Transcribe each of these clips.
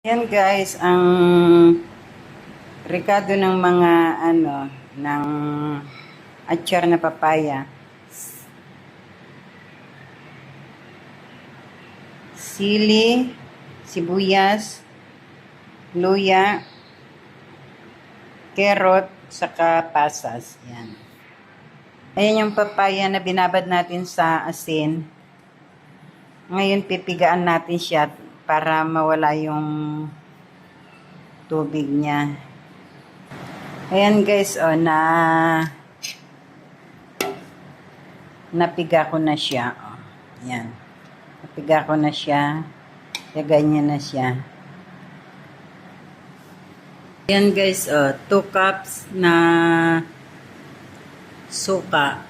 Yan guys, ang rekado ng mga ng atsar na papaya. Sili, sibuyas, luya, carrot, saka pasas. Yan. Ayan yung papaya na binabad natin sa asin. Ngayon pipigaan natin siya para mawala yung tubig niya. Ayan guys, napiga ko na siya. Ayan. Napiga ko na siya. Kaya ganyan na siya. Ayan guys, 2 cups na suka.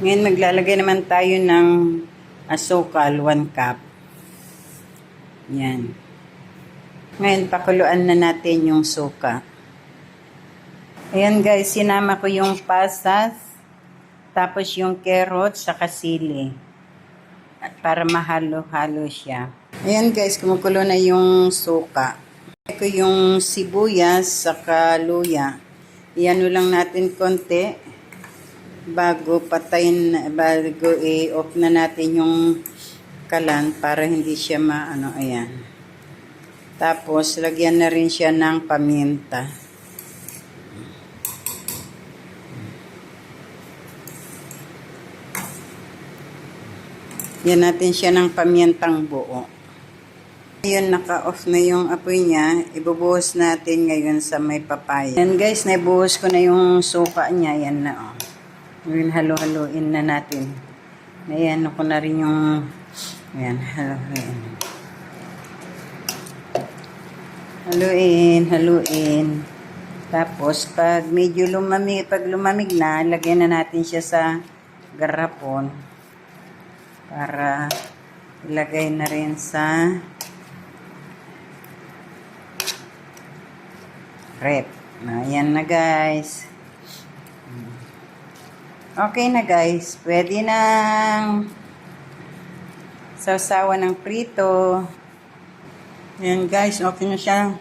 Ngayon maglalagay naman tayo ng asukal, 1 cup. Yan. Ngayon pakuluan na natin yung suka. Ayan guys, sinama ko yung pasas, tapos yung carrot, saka sili. Para mahalo-halo siya. Ayan guys, kumukulo na yung suka. Ito yung sibuyas, saka luya. Iano lang natin konti bago i-off na natin yung kalan para hindi siya ayan. Tapos lagyan na rin siya ng paminta. Yan natin siya ng pamintang buo. Ngayon, naka-off na yung apoy niya. Ibubuhos natin ngayon sa may papaya. Yan guys, naibuhos ko na yung suka niya. Yan na Ngayon, halo-haloin na natin. Ayan, ko na rin yung ayan, halo-haloin. Haluin. Tapos, pag medyo lumamig na, lagyan na natin siya sa garapon. Para ilagay na rin sa rep. Ayan na guys. Okay na guys. Pwede nang sausawan ng prito. Ayan guys. Okay na siya.